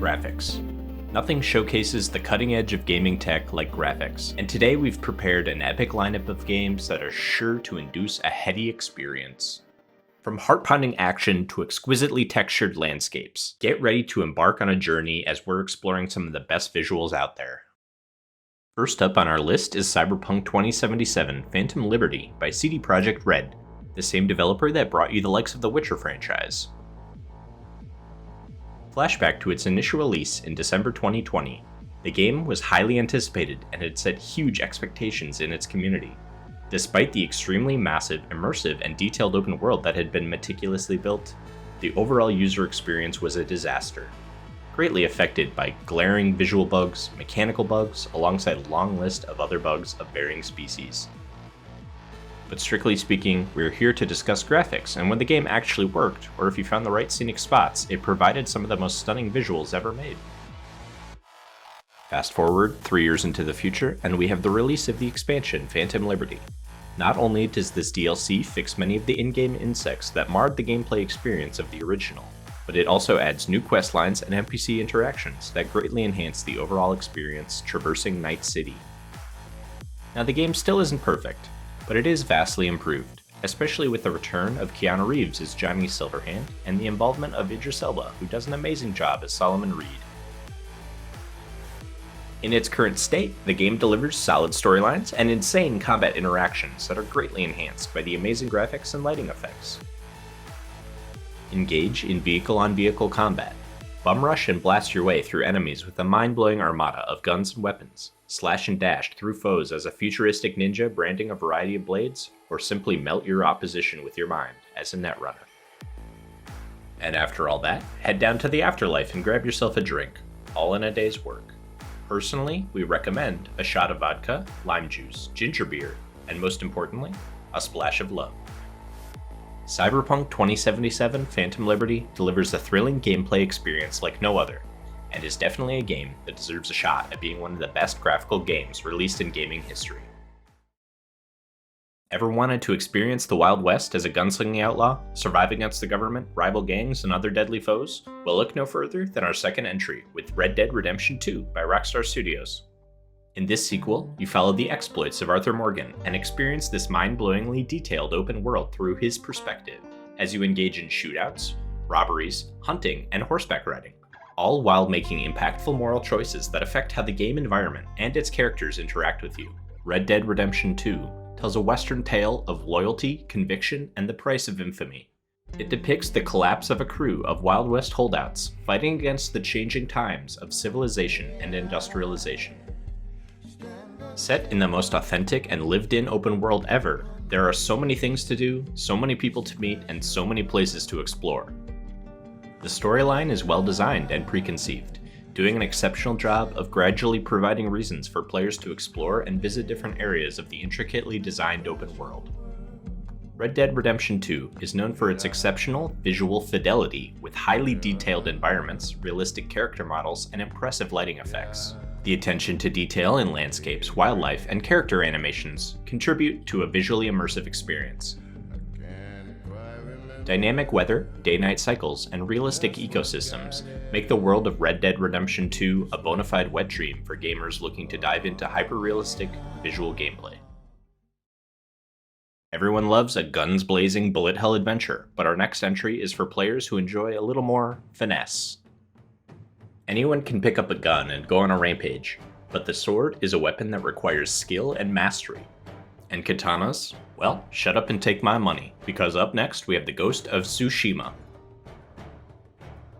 Graphics. Nothing showcases the cutting edge of gaming tech like graphics, and today we've prepared an epic lineup of games that are sure to induce a heady experience. From heart-pounding action to exquisitely textured landscapes, get ready to embark on a journey as we're exploring some of the best visuals out there. First up on our list is Cyberpunk 2077 Phantom Liberty by CD Projekt Red, the same developer that brought you the likes of the Witcher franchise. Flashback to its initial release in December 2020, the game was highly anticipated and had set huge expectations in its community. Despite the extremely massive, immersive, and detailed open world that had been meticulously built, the overall user experience was a disaster, greatly affected by glaring visual bugs, mechanical bugs, alongside a long list of other bugs of varying species. But strictly speaking, we're here to discuss graphics, and when the game actually worked, or if you found the right scenic spots, it provided some of the most stunning visuals ever made. Fast forward 3 years into the future, and we have the release of the expansion Phantom Liberty. Not only does this DLC fix many of the in-game insects that marred the gameplay experience of the original, but it also adds new questlines and NPC interactions that greatly enhance the overall experience traversing Night City. Now the game still isn't perfect, but it is vastly improved, especially with the return of Keanu Reeves as Johnny Silverhand and the involvement of Idris Elba, who does an amazing job as Solomon Reed. In its current state, the game delivers solid storylines and insane combat interactions that are greatly enhanced by the amazing graphics and lighting effects. Engage in vehicle-on-vehicle combat. Bum rush and blast your way through enemies with a mind-blowing armada of guns and weapons. Slash and dash through foes as a futuristic ninja branding a variety of blades, or simply melt your opposition with your mind as a netrunner. And after all that, head down to the afterlife and grab yourself a drink, all in a day's work. Personally, we recommend a shot of vodka, lime juice, ginger beer, and most importantly, a splash of love. Cyberpunk 2077 Phantom Liberty delivers a thrilling gameplay experience like no other, and is definitely a game that deserves a shot at being one of the best graphical games released in gaming history. Ever wanted to experience the Wild West as a gunslinging outlaw, survive against the government, rival gangs, and other deadly foes? Well, look no further than our second entry with Red Dead Redemption 2 by Rockstar Studios. In this sequel, you follow the exploits of Arthur Morgan and experience this mind-blowingly detailed open world through his perspective, as you engage in shootouts, robberies, hunting, and horseback riding, all while making impactful moral choices that affect how the game environment and its characters interact with you. Red Dead Redemption 2 tells a western tale of loyalty, conviction, and the price of infamy. It depicts the collapse of a crew of Wild West holdouts fighting against the changing times of civilization and industrialization. Set in the most authentic and lived-in open world ever, there are so many things to do, so many people to meet, and so many places to explore. The storyline is well designed and preconceived, doing an exceptional job of gradually providing reasons for players to explore and visit different areas of the intricately designed open world. Red Dead Redemption 2 is known for its exceptional visual fidelity with highly detailed environments, realistic character models, and impressive lighting effects. The attention to detail in landscapes, wildlife, and character animations contribute to a visually immersive experience. Dynamic weather, day-night cycles, and realistic ecosystems make the world of Red Dead Redemption 2 a bona fide wet dream for gamers looking to dive into hyper-realistic visual gameplay. Everyone loves a guns-blazing bullet hell adventure, but our next entry is for players who enjoy a little more finesse. Anyone can pick up a gun and go on a rampage, but the sword is a weapon that requires skill and mastery. And katanas? Well, shut up and take my money, because up next we have the Ghost of Tsushima.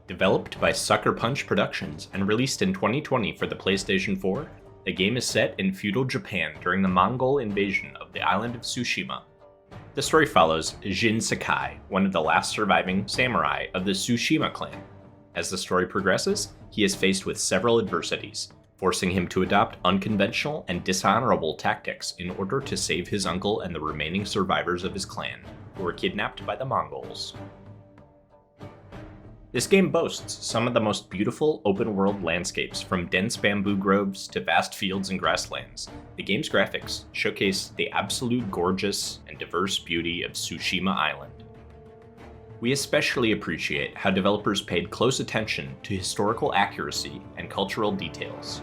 Developed by Sucker Punch Productions and released in 2020 for the PlayStation 4, the game is set in feudal Japan during the Mongol invasion of the island of Tsushima. The story follows Jin Sakai, one of the last surviving samurai of the Tsushima clan. As the story progresses, he is faced with several adversities, forcing him to adopt unconventional and dishonorable tactics in order to save his uncle and the remaining survivors of his clan, who were kidnapped by the Mongols. This game boasts some of the most beautiful open-world landscapes, from dense bamboo groves to vast fields and grasslands. The game's graphics showcase the absolute gorgeous and diverse beauty of Tsushima Island. We especially appreciate how developers paid close attention to historical accuracy and cultural details.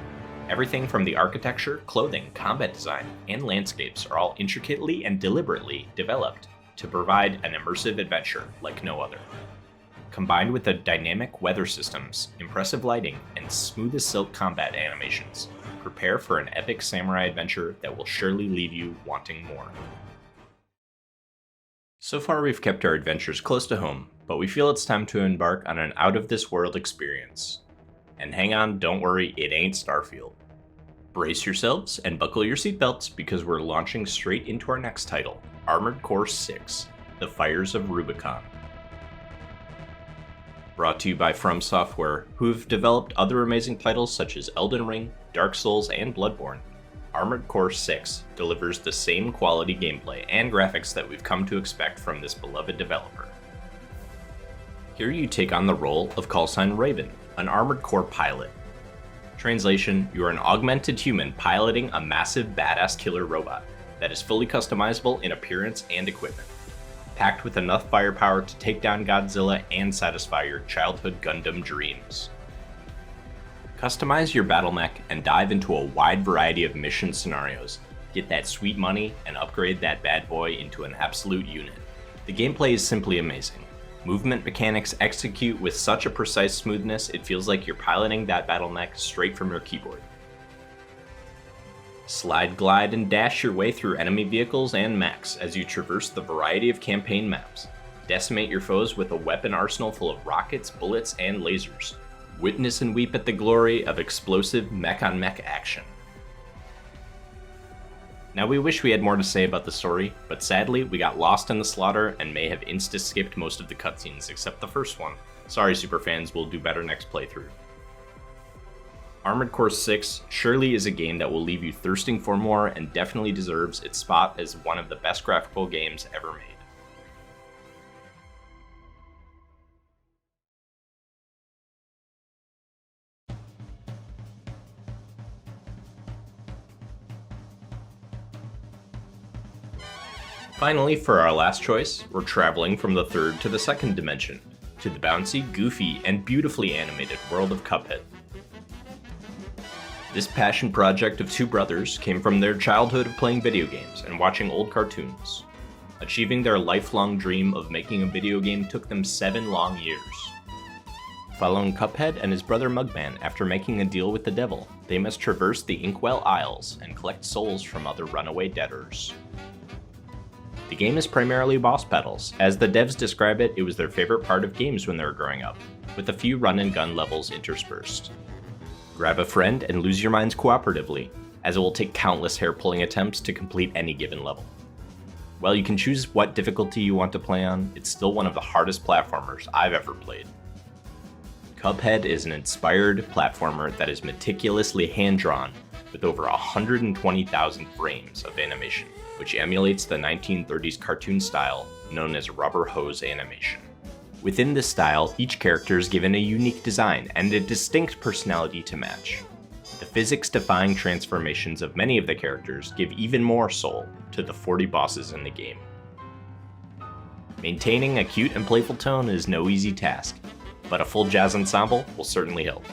Everything from the architecture, clothing, combat design, and landscapes are all intricately and deliberately developed to provide an immersive adventure like no other. Combined with the dynamic weather systems, impressive lighting, and smooth as silk combat animations, prepare for an epic samurai adventure that will surely leave you wanting more. So far we've kept our adventures close to home, but we feel it's time to embark on an out-of-this-world experience. And hang on, don't worry, it ain't Starfield. Brace yourselves and buckle your seatbelts because we're launching straight into our next title, Armored Core 6, The Fires of Rubicon. Brought to you by From Software, who've developed other amazing titles such as Elden Ring, Dark Souls, and Bloodborne. Armored Core 6 delivers the same quality gameplay and graphics that we've come to expect from this beloved developer. Here you take on the role of Callsign Raven, an Armored Core pilot. Translation, you are an augmented human piloting a massive badass killer robot that is fully customizable in appearance and equipment, packed with enough firepower to take down Godzilla and satisfy your childhood Gundam dreams. Customize your battle mech and dive into a wide variety of mission scenarios, get that sweet money, and upgrade that bad boy into an absolute unit. The gameplay is simply amazing. Movement mechanics execute with such a precise smoothness it feels like you're piloting that battle mech straight from your keyboard. Slide, glide, and dash your way through enemy vehicles and mechs as you traverse the variety of campaign maps. Decimate your foes with a weapon arsenal full of rockets, bullets, and lasers. Witness and weep at the glory of explosive mech-on-mech action. Now we wish we had more to say about the story, but sadly we got lost in the slaughter and may have insta-skipped most of the cutscenes except the first one. Sorry superfans, we'll do better next playthrough. Armored Core 6 surely is a game that will leave you thirsting for more and definitely deserves its spot as one of the best graphical games ever made. Finally, for our last choice, we're traveling from the third to the second dimension, to the bouncy, goofy, and beautifully animated world of Cuphead. This passion project of two brothers came from their childhood of playing video games and watching old cartoons. Achieving their lifelong dream of making a video game took them 7 long years. Following Cuphead and his brother Mugman after making a deal with the devil, they must traverse the Inkwell Isles and collect souls from other runaway debtors. The game is primarily boss battles. As the devs describe it, it was their favorite part of games when they were growing up, with a few run-and-gun levels interspersed. Grab a friend and lose your minds cooperatively, as it will take countless hair-pulling attempts to complete any given level. While you can choose what difficulty you want to play on, it's still one of the hardest platformers I've ever played. Cuphead is an inspired platformer that is meticulously hand-drawn, with over 120,000 frames of animation, which emulates the 1930s cartoon style known as rubber hose animation. Within this style, each character is given a unique design and a distinct personality to match. The physics-defying transformations of many of the characters give even more soul to the 40 bosses in the game. Maintaining a cute and playful tone is no easy task, but a full jazz ensemble will certainly help.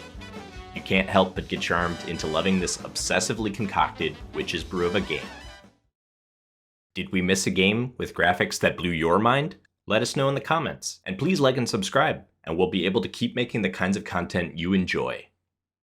You can't help but get charmed into loving this obsessively concocted witch's brew of a game. Did we miss a game with graphics that blew your mind? Let us know in the comments, and please like and subscribe, and we'll be able to keep making the kinds of content you enjoy.